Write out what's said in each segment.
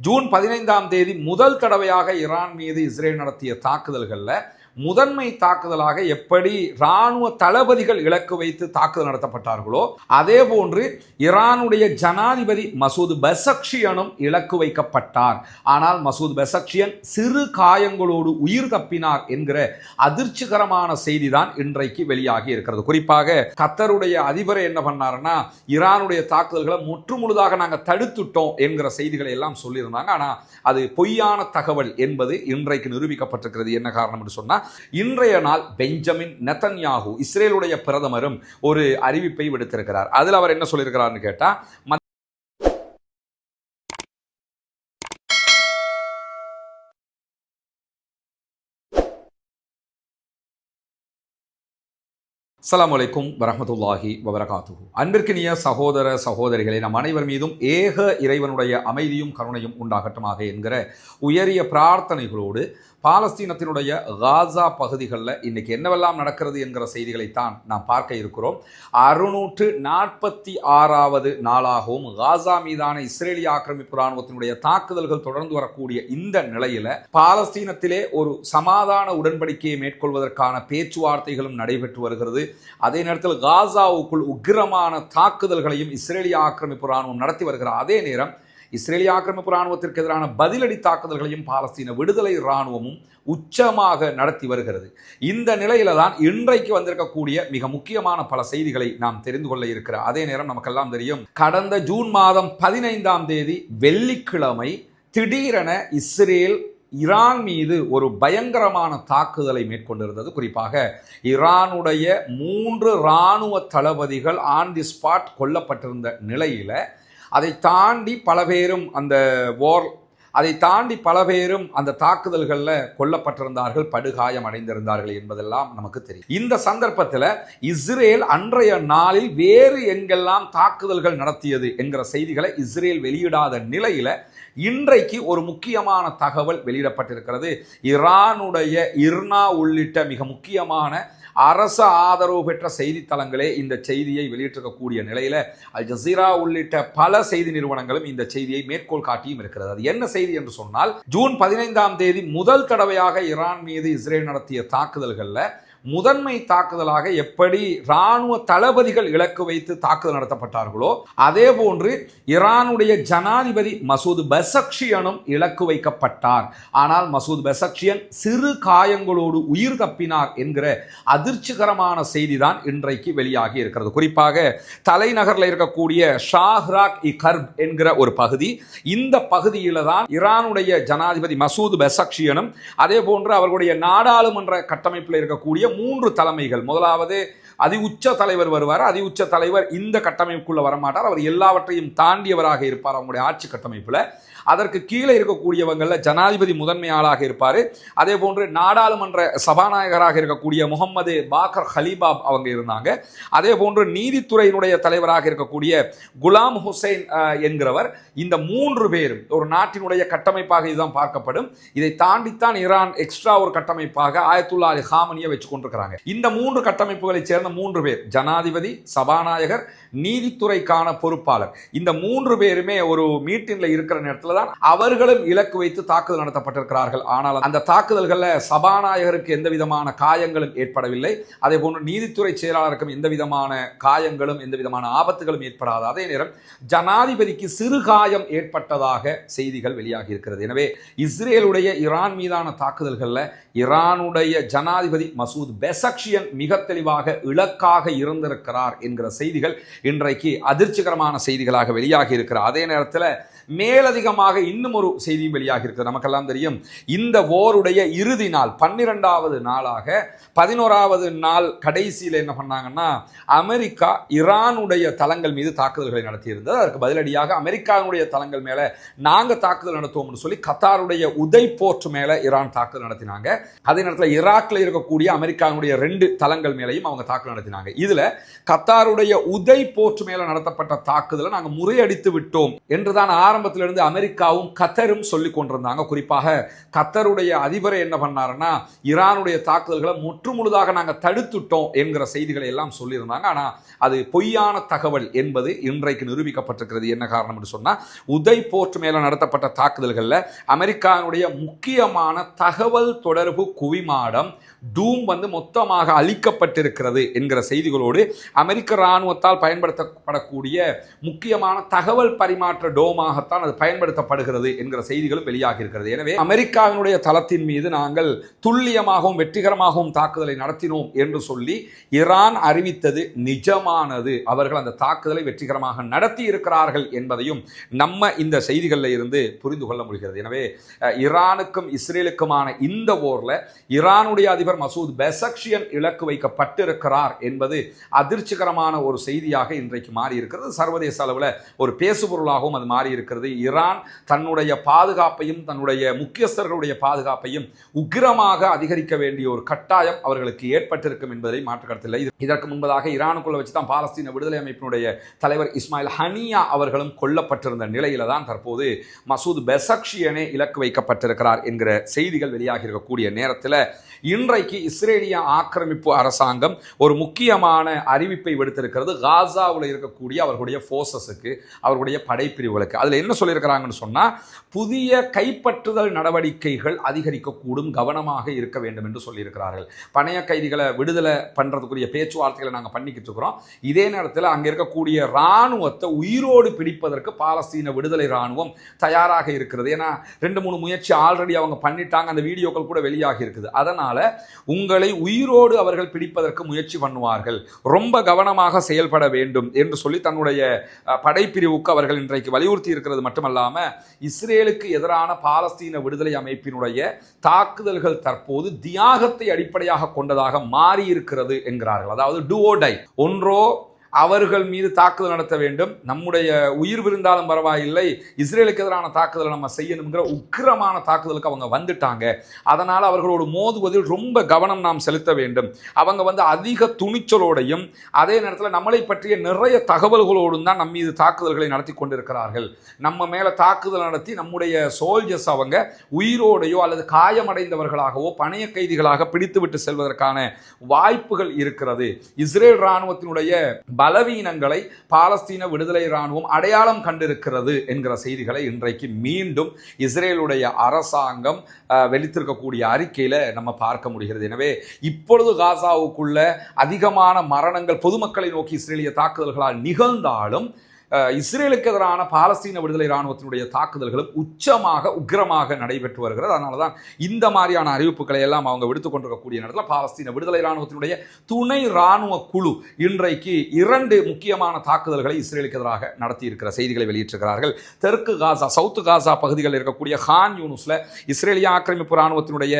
June 15ஆம் தேதி முதல் தடவையாக ஈரான் மீது இஸ்ரேல் நடத்திய தாக்குதல்களில் முதன்மை தாக்குதலாக எப்படி இராணுவ தளபதிகள் இலக்கு வைத்து தாக்குதல் நடத்தப்பட்டார்களோ அதே போன்று ஈரானுடைய ஜனாதிபதி மசூத் பெசக்ஷியனும் இலக்கு வைக்கப்பட்டார். ஆனால் மசூத் பெசக்ஷியன் சிறு காயங்களோடு உயிர் தப்பினார் என்கிற அதிர்ச்சிகரமான செய்தி தான் இன்றைக்கு வெளியாகி இருக்கிறது. குறிப்பாக கத்தருடைய அதிபரை என்ன பண்ணாருன்னா, ஈரானுடைய தாக்குதல்களை முற்றுமுழுதாக நாங்கள் தடுத்துட்டோம் என்கிற செய்திகளை எல்லாம் சொல்லியிருந்தாங்க. ஆனால் அது பொய்யான தகவல் என்பது இன்றைக்கு நிரூபிக்கப்பட்டிருக்கிறது. என்ன காரணம் என்று சொன்னால், இன்றைய நாள் பெஞ்சமின் நெதன்யாகு இஸ்ரேலுடைய பிரதமரும் ஒரு அறிவிப்பை விடுத்திருக்கிறார். அதில் அவர் என்ன சொல்லியிருக்கிறார்னு கேட்டா, அஸ்ஸலாமு அலைக்கும் வரஹ்மத்துல்லாஹி வபரகாத்துஹு. அன்பிற்கினிய சகோதர சகோதரிகளே, நம் அனைவர் மீதும் ஏக இறைவனுடைய அமைதியும் கருணையும் உண்டாகட்டுமாக என்கிற உயரிய பிரார்த்தனைகளோடு பாலஸ்தீனத்தினுடைய காசா பகுதிகளில் இன்னைக்கு என்னவெல்லாம் நடக்கிறது என்கிற செய்திகளைத்தான் நாம் பார்க்க இருக்கிறோம். 646வது நாளாகவும் காசா மீதான இஸ்ரேலிய ஆக்கிரமிப்பு இராணுவத்தினுடைய தாக்குதல்கள் தொடர்ந்து வரக்கூடிய இந்த நிலையில பாலஸ்தீனத்திலே ஒரு சமாதான உடன்படிக்கையை மேற்கொள்வதற்கான பேச்சுவார்த்தைகளும் நடைபெற்று வருகிறது. அதே நேரத்தில் காசாவுக்குள் உக்கிரமான தாக்குதல்களையும் இஸ்ரேலிய ஆக்கிரமிப்பு இராணுவம் நடத்தி வருகிறார். அதே நேரம் இஸ்ரேலிய ஆக்கிரமிப்பு இராணுவத்திற்கு எதிரான பதிலடி தாக்குதல்களையும் பாலஸ்தீன விடுதலை இராணுவமும் உச்சமாக நடத்தி வருகிறது. இந்த நிலையில தான் இன்றைக்கு வந்திருக்கக்கூடிய மிக முக்கியமான பல செய்திகளை நாம் தெரிந்து கொள்ள இருக்கிற அதே நேரம் நமக்கெல்லாம் தெரியும், கடந்த ஜூன் மாதம் 15ஆம் தேதி வெள்ளிக்கிழமை திடீரென இஸ்ரேல் ஈரான் மீது ஒரு பயங்கரமான தாக்குதலை மேற்கொண்டிருந்தது. குறிப்பாக ஈரானுடைய 3 இராணுவ தளபதிகள் ஆன் தி ஸ்பாட் கொல்லப்பட்டிருந்த நிலையில அதை தாண்டி பல பேரும் அந்த தாக்குதல்களில் கொல்லப்பட்டிருந்தார்கள், படுகாயம் அடைந்திருந்தார்கள் என்பதெல்லாம் நமக்கு தெரியும். இந்த சந்தர்ப்பத்தில் இஸ்ரேல் அன்றைய நாளில் வேறு எங்கெல்லாம் தாக்குதல்கள் நடத்தியது என்கிற செய்திகளை இஸ்ரேல் வெளியிடாத நிலையில இன்றைக்கு ஒரு முக்கியமான தகவல் வெளியிடப்பட்டிருக்கிறது. ஈரானுடைய இர்னா உள்ளிட்ட மிக முக்கியமான அரச ஆதரவு பெற்ற செய்தித்தளங்களே இந்த செய்தியை வெளியிட்டிருக்கக்கூடிய நிலையில அல் ஜசீரா உள்ளிட்ட பல செய்தி நிறுவனங்களும் இந்த செய்தியை மேற்கோள் காட்டியும் இருக்கிறது. அது என்ன செய்தி என்று சொன்னால், ஜூன் 15ஆம் தேதி முதல் தடவையாக ஈரான் மீது இஸ்ரேல் நடத்திய தாக்குதல்கள்ல முதன்மை தாக்குதலாக எப்படி இராணுவ தளபதிகள் இலக்கு வைத்து தாக்குதல் நடத்தப்பட்டார்களோ அதே போன்று ஈரானுடைய ஜனாதிபதி மசூத் பெசக்ஷியனும் இலக்கு வைக்கப்பட்டார். ஆனால் மசூத் பெசக்ஷியன் சிறு காயங்களோடு உயிர் தப்பினார் என்கிற அதிர்ச்சிகரமான செய்தி தான் இன்றைக்கு வெளியாகி இருக்கிறது. குறிப்பாக தலைநகரில் இருக்கக்கூடிய ஷாஹ்ராக் இ கர்ப் என்கிற ஒரு பகுதி, இந்த பகுதியில தான் ஈரானுடைய ஜனாதிபதி மசூத் பெசக்ஷியனும் அதே போன்று அவர்களுடைய நாடாளுமன்ற கட்டமைப்பில் இருக்கக்கூடிய 3 தலைமைகள், முதலாவது அதி உச்ச தலைவர் வருவார். அதி உச்ச தலைவர் இந்த கட்டமைப்புக்குள்ள வரமாட்டார், அவர் எல்லாவற்றையும் தாண்டியவராக இருப்பார் அவங்களுடைய ஆட்சி கட்டமைப்புல. அதற்கு கீழே இருக்கக்கூடியவங்களில் ஜனாதிபதி முதன்மை ஆளாக இருப்பார். அதே போன்று நாடாளுமன்ற சபாநாயகராக இருக்கக்கூடிய முகமது பாக்கர் ஹலீபாப் அவங்க இருந்தாங்க. அதே போன்று நீதித்துறையினுடைய தலைவராக இருக்கக்கூடிய குலாம் ஹுசைன் என்கிறவர். இந்த 3 பேரும் ஒரு நாட்டினுடைய கட்டமைப்பாக இதுதான் பார்க்கப்படும். இதை தாண்டித்தான் ஈரான் எக்ஸ்ட்ரா ஒரு கட்டமைப்பாக ஆயத்துல்லா அலி ஹாமனியை வச்சு கொண்டிருக்கிறாங்க. இந்த 3 கட்டமைப்புகளை சேர்ந்த 3 பேர், ஜனாதிபதி, சபாநாயகர், நீதித்துறைக்கான பொறுப்பாளர், இந்த 3 பேருமே ஒரு மீட்டிங்ல இருக்கிற நேரத்தில் தான் அவர்களும் இலக்கு வைத்து தாக்குதல் நடத்தப்பட்டிருக்கிறார்கள். ஆனால் அந்த தாக்குதல்களில் சபாநாயகருக்கு எந்த விதமான காயங்களும் ஏற்படவில்லை. அதே போன்று நீதித்துறை செயலாளருக்கும் எந்த விதமான காயங்களும் எந்த விதமான ஆபத்துகளும் ஏற்படாது. அதே நேரம் ஜனாதிபதிக்கு சிறு காயம் ஏற்பட்டதாக செய்திகள் வெளியாகி இருக்கிறது. எனவே இஸ்ரேலுடைய ஈரான் மீதான தாக்குதல்களில் ஈரானுடைய ஜனாதிபதி மசூத் பெசக்ஷியன் மிக தெளிவாக இலக்காக இருந்திருக்கிறார் என்கிற செய்திகள் இன்றைக்கு அதிர்ச்சிகரமான செய்திகளாக வெளியாகி இருக்கிறார். அதே நேரத்தில் மேலதிகமாக இன்னும் ஒரு செய்தியும் வெளியாகி இருக்கிறது. நமக்கெல்லாம் தெரியும், இந்த போருடைய இறுதி நாள் 12வது நாளாக 11வது நாள் கடைசியில் என்ன பண்ணாங்கன்னா, அமெரிக்கா ஈரானுடைய தளங்கள் மீது தாக்குதல்களை நடத்தியிருந்தது. அதற்கு பதிலடியாக அமெரிக்காவுடைய தளங்கள் மேல நாங்க தாக்குதல் நடத்துவோம்னு சொல்லி கத்தாருடைய உதை போர்ட் மேல ஈரான் தாக்குதல் நடத்தினாங்க. அதே நேரத்தில் ஈராக்ல இருக்கக்கூடிய அமெரிக்காவுடைய 2 தளங்கள் மேலையும் அவங்க தாக்குதல் தாக்குதல் நடத்தினாங்க. இதுல கத்தாருடைய உதை போர்ட் மேல நடத்தப்பட்ட தாக்குதலை நாங்க முறையடித்து விட்டோம் என்றுதான் ஆரம்பத்திலிருந்து அமெரிக்காவும் கத்தரும் சொல்லிக் கொண்டிருந்தாங்க. குறிப்பாக கத்தருடைய அதிபரை என்ன பண்ணாருன்னா, ஈரானுடைய தாக்குதல்களை முற்றுமுழுதாக நாங்க தடுத்துட்டோம் என்கிற செய்திகளை எல்லாம் சொல்லியிருந்தாங்க. ஆனா அது பொய்யான தகவல் என்பது இன்றைக்கு நிரூபிக்கப்பட்டிருக்கிறது. என்ன காரணம் என்று சொன்னா, உதை போர்ட் மேல நடத்தப்பட்ட தாக்குதல்கள்ல அமெரிக்காவுடைய முக்கியமான தகவல் தொடர்பு குவிமாடம் டூம் மொத்தமாக அழிக்கப்பட்டிருக்கிறது என்கிற செய்திகளோடு அமெரிக்க இராணுவத்தால் பயன்படுத்தப்படக்கூடிய முக்கியமான தகவல் பரிமாற்ற டோமாகத்தான் அது பயன்படுத்தப்படுகிறது என்கிற செய்திகளும் வெளியாகி இருக்கிறது. எனவே அமெரிக்காவினுடைய தளத்தின் மீது நாங்கள் துல்லியமாகவும் வெற்றிகரமாகவும் தாக்குதலை நடத்தினோம் என்று சொல்லி ஈரான் அறிவித்தது நிஜமானது. அவர்கள் அந்த தாக்குதலை வெற்றிகரமாக நடத்தி இருக்கிறார்கள் என்பதையும் நம்ம இந்த செய்திகளில் இருந்து புரிந்து கொள்ள முடிகிறது. எனவே ஈரானுக்கும் இஸ்ரேலுக்குமான இந்த போர்ல ஈரானுடைய அதிபர் மசூத் பெசக்ஷியன் இலக்கு வைக்கப்பட்டிருக்கிறார் என்பது அதிர்ச்சிகரமான ஒரு செய்தியாக இன்றைக்கு மாறி இருக்கிறது. சர்வதேச அளவில் ஒரு பேசுபொருளாகவும் அது மாறி இருக்கிறது. ஈரான் தன்னுடைய பாதுகாப்பையும் தன்னுடைய முக்கியஸ்தர்களுடைய பாதுகாப்பையும் உக்கிரமாக அதிகரிக்க வேண்டிய ஒரு கட்டாயம் அவர்களுக்கு ஏற்பட்டிருக்கும் என்பதை மாற்றுக்கருத்தில்லை. இதற்கு முன்பதாக ஈரானுக்குள்ள வச்சு தான் பாலஸ்தீன விடுதலை அமைப்பினுடைய தலைவர் இஸ்மாயில் ஹனியா அவர்களும் கொல்லப்பட்டிருந்த நிலையில தான் தற்போது மசூத் பெசக்ஷியனே இலக்கு வைக்கப்பட்டிருக்கிறார் என்கிற செய்திகள் வெளியாகி இருக்கக்கூடிய நேரத்தில் இன்றைக்கு இஸ்ரேலிய ஆக்கிரமிப்பு அரசாங்கம் ஒரு முக்கியமான அறிவிப்பை விடுத்திருக்கிறது. காசாவில் இருக்கக்கூடிய அவர்களுடைய போர்சஸுக்கு, அவர்களுடைய படைப்பிரிவுகளுக்கு. அதில் என்ன சொல்லியிருக்கிறாங்கன்னு சொன்னால், புதிய கைப்பற்றுதல் நடவடிக்கைகள் அதிகரிக்கக்கூடும், கவனமாக இருக்க வேண்டும் என்று சொல்லியிருக்கிறார்கள். பணைய கைதிகளை விடுதலை பண்ணுறதுக்குரிய பேச்சுவார்த்தைகளை நாங்கள் பண்ணிக்கிட்டு இருக்கிறோம். இதே நேரத்தில் அங்கே இருக்கக்கூடிய இராணுவத்தை உயிரோடு பிடிப்பதற்கு பாலஸ்தீன விடுதலை இராணுவம் தயாராக இருக்கிறது. ஏன்னா 2-3 முயற்சி ஆல்ரெடி அவங்க பண்ணிட்டாங்க. அந்த வீடியோக்கள் கூட வெளியாகி இருக்குது. அதனால் உங்களை உயிரோடு அவர்கள் பிடிப்பதற்கு முயற்சி பண்ணுவார்கள், ரொம்ப கவனமாக செயல்பட வேண்டும் என்று சொல்லி தன்னுடைய படைப்பிரிவுக்கு அவர்கள் இன்றைக்கு வலியுறுத்தி இருக்கிறது. மட்டுமல்லாமல் இஸ்ரேலுக்கு எதிரான பாலஸ்தீன விடுதலை அமைப்பினுடைய தாக்குதல்கள் தற்போது தியாகத்தை அடிப்படையாக கொண்டதாக மாறி இருக்கிறது என்கிறார்கள். அதாவது டூ ஓ டை, ஒன்றோ அவர்கள் மீது தாக்குதல் நடத்த வேண்டும், நம்முடைய உயிர் விருந்தாலும் பரவாயில்லை, இஸ்ரேலுக்கு எதிரான தாக்குதலை நம்ம செய்யணுங்கிற உக்கிரமான தாக்குதலுக்கு அவங்க வந்துட்டாங்க. அதனால் அவர்களோடு மோதுவதில் ரொம்ப கவனம் நாம் செலுத்த வேண்டும். அவங்க அதிக துணிச்சலோடையும் அதே நேரத்தில் நம்மளை பற்றிய நிறைய தகவல்களோடும் தான் நம்ம மீது தாக்குதல்களை நடத்தி கொண்டிருக்கிறார்கள். நம்ம மேலே தாக்குதல் நடத்தி நம்முடைய சோல்ஜர்ஸ் அவங்க உயிரோடையோ அல்லது காயமடைந்தவர்களாகவோ பணைய கைதிகளாக பிடித்துவிட்டு செல்வதற்கான வாய்ப்புகள் இருக்கிறது. இஸ்ரேல் இராணுவத்தினுடைய பலவீனங்களை பாலஸ்தீன விடுதலை இராணுவம் அடையாளம் கண்டிருக்கிறது என்கிற செய்திகளை இன்றைக்கு மீண்டும் இஸ்ரேலுடைய அரசாங்கம் வெளித்திருக்கக்கூடிய அறிக்கையில நம்ம பார்க்க முடிகிறது. எனவே இப்பொழுது காசாவுக்குள்ள அதிகமான மரணங்கள் பொதுமக்களை நோக்கி இஸ்ரேலிய தாக்குதல்களால் நிகழ்ந்தாலும் இஸ்ரேலுக்கு எதிரான பாலஸ்தீன விடுதலை இராணுவத்தினுடைய தாக்குதல்களும் உச்சமாக உக்கிரமாக நடைபெற்று வருகிறது. அதனால தான் இந்த மாதிரியான அறிவிப்புகளை எல்லாம் அவங்க விடுத்துக் கொண்டிருக்கக்கூடிய நேரத்தில் பாலஸ்தீன விடுதலை இராணுவத்தினுடைய துணை இராணுவ குழு இன்றைக்கு 2 முக்கியமான தாக்குதல்களை இஸ்ரேலுக்கு எதிராக நடத்தி இருக்கிற செய்திகளை வெளியிட்டிருக்கிறார்கள். தெற்கு காசா, சவுத்து காசா பகுதிகளில் இருக்கக்கூடிய கான் யூனுஸ்ல இஸ்ரேலிய ஆக்கிரமிப்பு இராணுவத்தினுடைய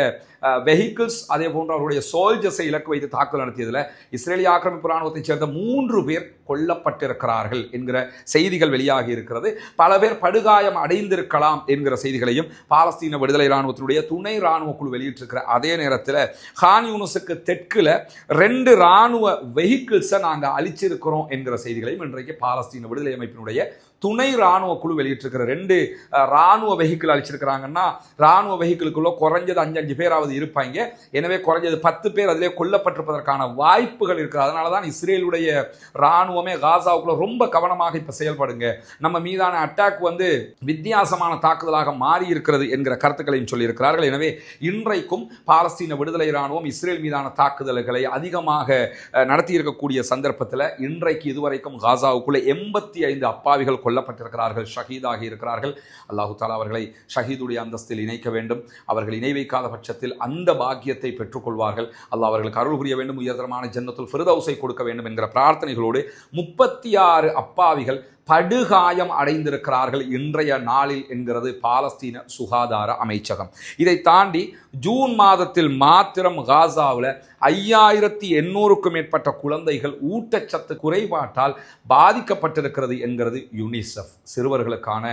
வெஹிக்கிள்ஸ் அதே போன்று அவருடைய சோல்ஜர்ஸை இலக்கு வைத்து தாக்குதல் நடத்தியதில் இஸ்ரேலிய ஆக்கிரமிப்பு இராணுவத்தைச் சேர்ந்த 3 பேர் கொல்லப்பட்டிருக்கிறார்கள் என்கிற செய்திகள் வெளியாகி இருக்கிறது. பல பேர் படுகாயம் அடைந்திருக்கலாம் என்கிற செய்திகளையும் பாலஸ்தீன விடுதலை இராணுவத்தினுடைய துணை இராணுவ குழு வெளியிட்டிருக்கிற அதே நேரத்தில் கான் யூனுஸுக்கு தெற்குல 2 இராணுவ வெஹிக்கிள்ஸை நாங்கள் அழிச்சிருக்கிறோம் என்கிற செய்திகளையும் இன்றைக்கு பாலஸ்தீன விடுதலை அமைப்பினுடைய துணை இராணுவ குழு வெளியிட்டிருக்கிற 2 இராணுவ வெஹிக்கிள் அழிச்சிருக்கிறாங்கன்னா, இராணுவ வெஹிக்கிளுக்குள்ள குறைஞ்சது 5 பேராவது இருப்பாங்க. எனவே குறைஞ்சது 10 பேர் அதிலே கொல்லப்பட்டிருப்பதற்கான வாய்ப்புகள் இருக்குது. அதனால தான் இஸ்ரேலுடைய இராணுவமே காசாவுக்குள்ள ரொம்ப கவனமாக இப்ப செயல்படுங்க, நம்ம மீதான அட்டாக் வித்தியாசமான தாக்குதலாக மாறி இருக்கிறது என்கிற கருத்துக்களையும் சொல்லியிருக்கிறார்கள். எனவே இன்றைக்கும் பாலஸ்தீன விடுதலை இராணுவம் இஸ்ரேல் மீதான தாக்குதல்களை அதிகமாக நடத்தி இருக்கக்கூடிய சந்தர்ப்பத்தில் இன்றைக்கு இதுவரைக்கும் காசாவுக்குள்ள 85 அப்பாவிகள் கொல்லப்பட்டிருக்கிறார்கள், ஷஹீதாகி இருக்கிறார்கள். அல்லாஹு தஆலா அவர்களை ஷஹீதுடைய அந்தஸ்தில் இணைக்க வேண்டும். அவர்கள் இணை வைக்காத பட்சத்தில் அந்த பாக்கியத்தை பெற்றுக்கொள்வார்கள். அல்லாஹ் அவர்களுக்கு அருள் புரிய வேண்டும், உயர்தரமான ஜன்னத்துல் ஃபிர்தௌஸை கொடுக்க வேண்டும் என்கிற பிரார்த்தனைகளோடு 36 அப்பாவிகள் படுகாயம் அடைந்திருக்கிறார்கள் இன்றைய நாளில் என்கிறது பாலஸ்தீன சுகாதார அமைச்சகம். இதை தாண்டி ஜூன் மாதத்தில் மாத்திரம் காசாவில் 5800க்கும் மேற்பட்ட குழந்தைகள் ஊட்டச்சத்து குறைபாட்டால் பாதிக்கப்பட்டிருக்கிறது என்கிறது யுனிசெஃப். சிறுவர்களுக்கான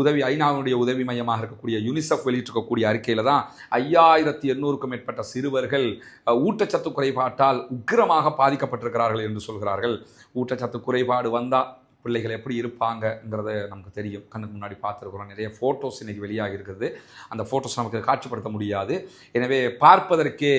உதவி ஐநாவுடைய உதவி மையமாக இருக்கக்கூடிய யுனிசெஃப் வெளியிட்டிருக்கக்கூடிய அறிக்கையில் தான் 5800க்கும் மேற்பட்ட சிறுவர்கள் ஊட்டச்சத்து குறைபாட்டால் உக்கிரமாக பாதிக்கப்பட்டிருக்கிறார்கள் என்று சொல்கிறார்கள். ஊட்டச்சத்து குறைபாடு வந்தால் பிள்ளைகள் எப்படி இருப்பாங்கங்கிறத நமக்கு தெரியும், கண்ணுக்கு முன்னாடி பார்த்துருக்குறோம். நிறைய ஃபோட்டோஸ் இன்றைக்கி வெளியாக இருக்குது. அந்த ஃபோட்டோஸ் நமக்கு காட்சிப்படுத்த முடியாது. எனவே பார்ப்பதற்கே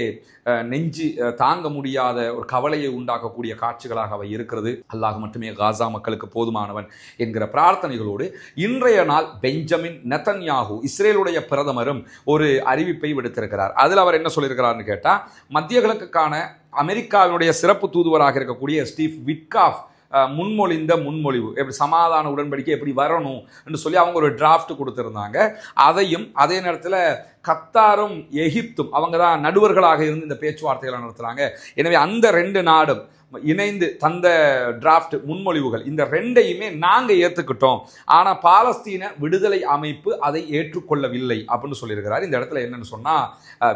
நெஞ்சு தாங்க முடியாத ஒரு கவலையை உண்டாக்கக்கூடிய காட்சிகளாக அவை இருக்கிறது. அல்லாஹ் மட்டுமே காசா மக்களுக்கு போதுமானவன் என்கிற பிரார்த்தனைகளோடு இன்றைய நாள் பெஞ்சமின் நெதன்யாகு இஸ்ரேலுடைய பிரதமரும் ஒரு அறிவிப்பை விடுத்திருக்கிறார். அதில் அவர் என்ன சொல்லியிருக்கிறார்னு கேட்டால், மத்திய கிழக்குக்கான அமெரிக்காவினுடைய சிறப்பு தூதுவராக இருக்கக்கூடிய ஸ்டீவ் விட்காஃப் முன்மொழிந்த முன்மொழிவு எப்படி சமாதான உடன்படிக்கை எப்படி வரணும் என்று சொல்லி அவங்க ஒரு டிராஃப்ட் கொடுத்துருந்தாங்க. அதையும் அதே நேரத்தில் கத்தாரும் எகிப்தும் அவங்க தான் நடுவர்களாக இருந்து இந்த பேச்சுவார்த்தைகளை நடத்துகிறாங்க. எனவே அந்த 2 நாடும் இணைந்து தந்த டிராஃப்ட் முன்மொழிவுகள் இந்த 2ஐயுமே நாங்கள் ஏற்றுக்கிட்டோம், ஆனால் பாலஸ்தீன விடுதலை அமைப்பு அதை ஏற்றுக்கொள்ளவில்லை அப்படின்னு சொல்லியிருக்கிறார். இந்த இடத்துல என்னன்னு சொன்னால்,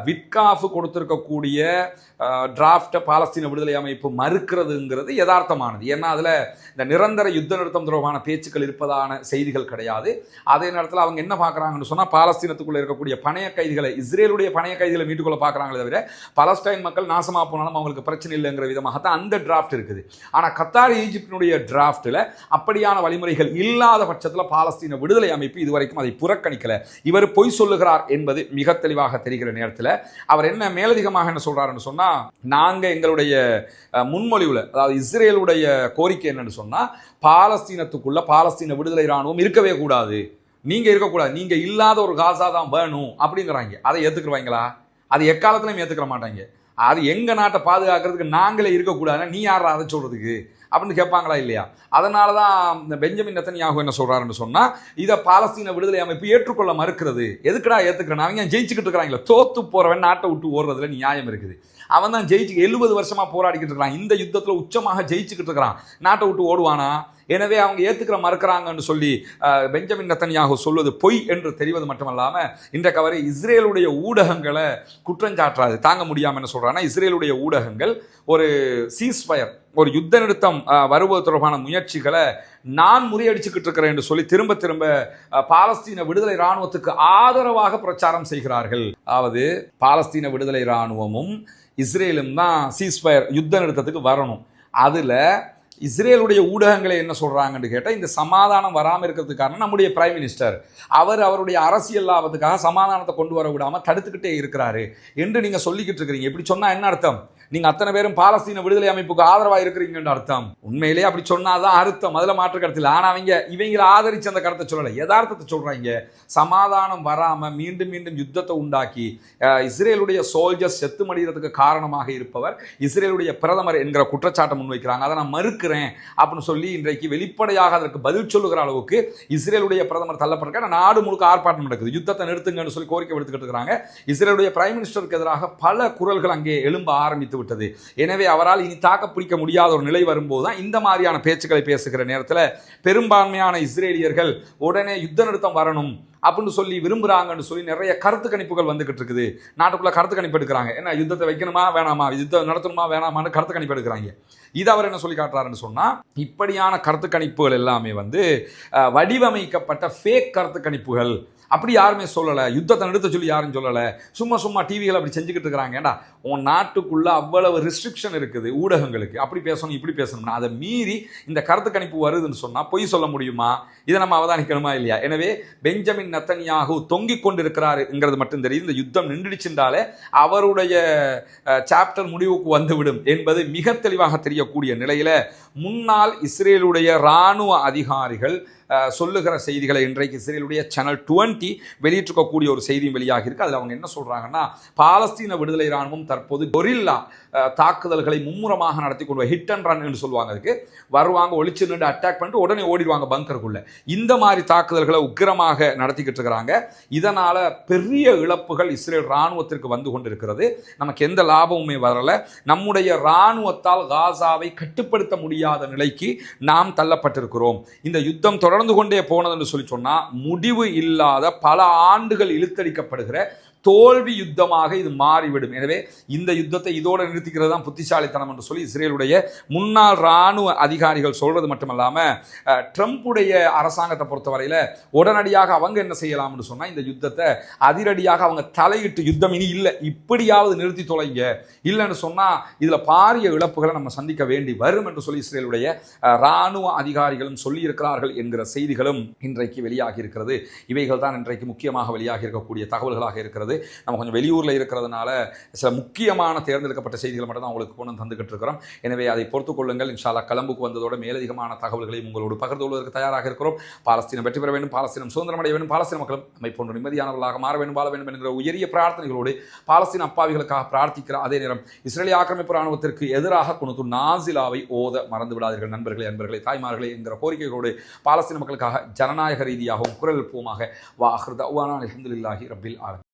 விட்காஃப் கொடுத்திருக்கக்கூடிய டிராஃப்டை பாலஸ்தீன விடுதலை அமைப்பு மறுக்கிறதுங்கிறது யதார்த்தமானது. ஏன்னா அதில் இந்த நிரந்தர யுத்த நிறுத்தம் தொடர்பான பேச்சுக்கள் இருப்பதான செய்திகள் கிடையாது. அதே நேரத்தில் அவங்க என்ன பார்க்குறாங்கன்னு சொன்னால், பாலஸ்தீனத்துக்குள்ளே இருக்கக்கூடிய பணைய கைதிகளை, இஸ்ரேலுடைய பணைய கைதிகளை மீட்டுக்கொள்ள பார்க்குறாங்களே தவிர பாலஸ்டைன் மக்கள் நாசமாக போனாலும் அவங்களுக்கு பிரச்சனை இல்லைங்கிற விதமாகத்தான் அந்த டிராஃப்ட் இருக்குது. ஆனால் கத்தார் ஈஜிப்டினுடைய டிராஃப்டில் அப்படியான வழிமுறைகள் இல்லாத பட்சத்தில் பாலஸ்தீன விடுதலை அமைப்பு இதுவரைக்கும் அதை புறக்கணிக்கல. இவர் பொய் சொல்லுகிறார் என்பது மிக தெளிவாக தெரிகிற நேரத்தில் அவர் என்ன மேலதிகமாக என்ன சொல்றாருன்னு சொன்னா, நாங்க எங்களுடைய முன்மொழிவுல, அதாவது இஸ்ரேலுடைய கோரிக்கை என்னன்னு சொன்னா, பாலஸ்தீனத்துக்குள்ள பாலஸ்தீன விடுதலை ராணுவம் இருக்கவே கூடாது, நீங்க இருக்கக்கூடாது, நீங்க இல்லாத ஒரு காசா தான் வேணும் அப்படிங்கிறாங்க. அதை ஏத்துக்குவாங்களா? அது எக்காலத்திலையும் ஏத்துக்கிற மாட்டாங்க. அது எங்க நாட்டை பாதுகாக்கிறதுக்கு நாங்களே இருக்கக்கூடாதுன்னா நீ யாரா அதை சொல்றதுக்கு அப்படின்னு கேட்பாங்களா இல்லையா? அதனால தான் பெஞ்சமின் நெதன்யாகு என்ன சொல்றாருன்னு சொன்னா, இதை பாலஸ்தீன விடுதலை அமைப்பு ஏற்றுக்கொள்ள மறுக்கிறது. எதுக்குடா ஏத்துக்கிறேன்? அவங்க ஜெயிச்சுக்கிட்டு இருக்கிறாங்களே, தோத்து போறவன் நாட்டை விட்டு ஓடுறதுல நியாயம் இருக்குது. அவன் தான் ஜெயிச்சு 70 வருஷமா போராடிக்கிட்டு இருக்கிறான், இந்த யுத்தத்தில் உச்சமாக ஜெயிச்சுக்கிட்டு இருக்கிறான், நாட்டை விட்டு ஓடுவானா? எனவே அவங்க ஏற்றுக்கிற மறுக்கிறாங்கன்னு சொல்லி பெஞ்சமின் நெதன்யாகு சொல்வது பொய் என்று தெரிவது மட்டுமல்லாமல், இன்றைக்கு அவர் இஸ்ரேலுடைய ஊடகங்களை குற்றஞ்சாற்றாது தாங்க முடியாமல் என்ன சொல்றாங்கன்னா, இஸ்ரேலுடைய ஊடகங்கள் ஒரு சீஸ்ஃபயர், ஒரு யுத்த நிறுத்தம் வருவது தொடர்பான முயற்சிகளை நான் முறியடிச்சுக்கிட்டு இருக்கிறேன் என்று சொல்லி திரும்ப திரும்ப பாலஸ்தீன விடுதலை இராணுவத்துக்கு ஆதரவாக பிரச்சாரம் செய்கிறார்கள். அதாவது பாலஸ்தீன விடுதலை இராணுவமும் இஸ்ரேலும் தான் சீஸ்ஃபயர் யுத்த நிறுத்தத்துக்கு வரணும். அதில் இஸ்ரேலுடைய ஊடகங்களை என்ன சொல்றாங்கன்னு கேட்டால், இந்த சமாதானம் வராமல் இருக்கிறதுக்கு காரணம் நம்முடைய பிரைம் மினிஸ்டர், அவருடைய அரசியல் லாபத்துக்காக சமாதானத்தை கொண்டு வர விடாமல் தடுத்துக்கிட்டே இருக்கிறாரு என்று நீங்க சொல்லிக்கிட்டு இருக்கிறீங்க. இப்படி சொன்னா என்ன அர்த்தம்? நீங்க அத்தனை பேரும் பாலஸ்தீன விடுதலை அமைப்புக்கு ஆதரவாக இருக்கிறீங்கன்னு அர்த்தம். உண்மையிலேயே அப்படி சொன்னாதான் அர்த்தம், அதில் மாற்று கருத்து இல்லை. ஆனால் இவங்களை ஆதரிச்சு அந்த கருத்தை சொல்லலை, யதார்த்தத்தை சொல்றாங்க. சமாதானம் வராம மீண்டும் மீண்டும் யுத்தத்தை உண்டாக்கி இஸ்ரேலுடைய சோல்ஜர்ஸ் செத்து மடிகிறதுக்கு காரணமாக இருப்பவர் இஸ்ரேலுடைய பிரதமர் என்கிற குற்றச்சாட்டை முன்வைக்கிறாங்க. அதை நான் மறுக்கிறேன் அப்படின்னு சொல்லி இன்றைக்கு வெளிப்படையாக அதற்கு பதில் சொல்லுகிற அளவுக்கு இஸ்ரேலுடைய பிரதமர் தள்ளப்பட்டிருக்க. நாடு முழுக்க ஆர்ப்பாட்டம் நடக்குது, யுத்தத்தை நிறுத்துங்கன்னு சொல்லி கோரிக்கை விடுத்துக்கிட்டு இருக்கிறாங்க. இஸ்ரேலுடைய பிரைம் மினிஸ்டருக்கு எதிராக பல குரல்கள் அங்கே எழும்ப ஆரம்பித்து விட்டது. எனவே அவரால் இனி தாக்க பிடிக்க முடியாத ஒரு நிலை வரும்போது தான் இந்த மாதிரியான பேச்சுக்களை பேசுகிற நேரத்தில் பெரும்பான்மையான இஸ்ரேலியர்கள் உடனே யுத்த நிறுத்தம் வரணும் அப்படின்னு சொல்லி விரும்புகிறாங்கன்னு சொல்லி நிறைய கருத்து கணிப்புகள் வந்துகிட்டு இருக்குது. நாட்டுக்குள்ள கருத்து கணிப்பு எடுக்கிறாங்க. என்ன யுத்தத்தை வைக்கணுமா வேணாமா, யுத்தம் நடத்தணுமா வேணாமான்னு கருத்து கணிப்பு எடுக்கிறாங்க. இது அவர் என்ன சொல்லி காட்டுறாருன்னு சொன்னா, இப்படியான கருத்து கணிப்புகள் எல்லாமே வடிவமைக்கப்பட்ட ஃபேக் கருத்து கணிப்புகள். அப்படி யாருமே சொல்லலை, யுத்தத்தை நிறுத்த சொல்லி யாரும் சொல்லலை, சும்மா டிவிகள் அப்படி செஞ்சுக்கிட்டு இருக்கிறாங்க. ஏண்டா உன் நாட்டுக்குள்ள அவ்வளவு ரெஸ்ட்ரிக்ஷன் இருக்குது ஊடகங்களுக்கு, அப்படி பேசணும் இப்படி பேசணும்னா அதை மீறி இந்த கருத்து கணிப்பு வருதுன்னு சொன்னா பொய் சொல்ல முடியுமா? இதை நம்ம அவதானிக்கணுமா இல்லையா? எனவே பெஞ்சமின் நெதன்யாகு தொங்கிக் கொண்டிருக்கிறாருங்கிறது மட்டும் தெரியுது. இந்த யுத்தம் நின்றுடுச்சுன்றாலே அவருடைய சாப்டர் முடிவுக்கு வந்துவிடும் என்பது மிக தெளிவாக தெரியக்கூடிய நிலையில முன்னாள் இஸ்ரேலுடைய இராணுவ அதிகாரிகள் சொல்லுகிற செய்திகளை இன்றைக்கு இஸ்ரேலுடைய சேனல் 20 வெளியிட்டிருக்கக்கூடிய ஒரு செய்தியும் வெளியாக இருக்கு. அதில் அவங்க என்ன சொல்றாங்கன்னா, பாலஸ்தீன விடுதலை இராணுவம் தற்போது கொரில்லா தாக்குதல்களை மும்முரமாக நடத்தி கொண்டு ஹிட் அண்ட் ரன் என்று சொல்லுவாங்க. அதுக்கு வருவாங்க, ஒளிச்சு நின்று அட்டாக் பண்ணிட்டு உடனே ஓடிடுவாங்க பங்கருக்குள்ள. இந்த மாதிரி தாக்குதல்களை உக்கிரமாக நடத்திக்கிட்டு இருக்கிறாங்க. இதனால பெரிய இழப்புகள் இஸ்ரேல் இராணுவத்திற்கு வந்து கொண்டிருக்கிறது. நமக்கு எந்த லாபமுமே வரல. நம்முடைய இராணுவத்தால் காசாவை கட்டுப்படுத்த முடியாது முடியாத நிலைக்கு நாம் தள்ளப்பட்டிருக்கிறோம். இந்த யுத்தம் தொடர்ந்து கொண்டே போனது என்று சொல்லி சொன்னா முடிவு இல்லாத பல ஆண்டுகள் இழுத்தடிக்கப்படுகிற தோல்வி யுத்தமாக இது மாறிவிடும். எனவே இந்த யுத்தத்தை இதோடு நிறுத்திக்கிறது தான் புத்திசாலித்தனம் என்று சொல்லி இஸ்ரேலுடைய முன்னாள் இராணுவ அதிகாரிகள் சொல்றது மட்டுமல்லாம ட்ரம்புடைய அரசாங்கத்தை பொறுத்தவரையில உடனடியாக அவங்க என்ன செய்யலாம் என்று சொன்னா இந்த யுத்தத்தை அதிரடியாக அவங்க தலையிட்டு யுத்தம் இனி இல்லை, இப்படியாவது நிறுத்தி தொலைங்க, இல்லைன்னு சொன்னா இதுல பாரிய இழப்புகளை நம்ம சந்திக்க வேண்டி வரும் என்று சொல்லி இஸ்ரேலுடைய இராணுவ அதிகாரிகளும் சொல்லி இருக்கிறார்கள் என்கிற செய்திகளும் இன்றைக்கு வெளியாகி இருக்கிறது. இவைகள் தான் இன்றைக்கு முக்கியமாக வெளியாகி இருக்கக்கூடிய தகவல்களாக இருக்கிறது. நம்ம கொஞ்சம் வெளியூரில் இருக்கிறதுனால சில முக்கியமான தேர்ந்தெடுக்கப்பட்ட செய்திகள் மட்டும் தான் உங்களுக்கு கொண்டு தந்துகிட்டு இருக்கிறோம். எனவே அதை பொறுத்துக் கொள்ளுங்கள். இன்ஷா அல்லாஹ் கலம்புக்கு வந்ததோட மேலதிகமான தகவல்களையும் உங்களோடு பகிர்ந்து கொள்வதற்கு தயாராக இருக்கிறோம். பாலஸ்தீனம் வெற்றி பெற வேண்டும், பாலஸ்தீனம் சுதந்திரம் அடைய வேண்டும், பாலஸ்தீன மக்களும் நம்மை போன்ற நிம்மதியானவர்களாக மாற வேண்டும், வாழ வேண்டும் என்கிற உயரிய பிரார்த்தனைகளோடு பாலஸ்தீன அப்பாவிகளுக்காக பிரார்த்திக்கிற அதே நேரம் இஸ்ரேலிய ஆக்கிரமிப்பு ராணுவத்திற்கு எதிராக குனுத்து நாசிலாவை ஓத மறந்து விடாதீர்கள். நண்பர்களே, அன்பர்களே, தாய்மார்களே என்கிற கோரிக்கைகளோடு பாலஸ்தீன மக்களுக்காக ஜனநாயக ரீதியாகவும் குரல் எழுப்புவோமாக. வா ஆகிர் தஅவானா அல்ஹம்துலில்லாஹி ரப்பில் ஆலமீன்.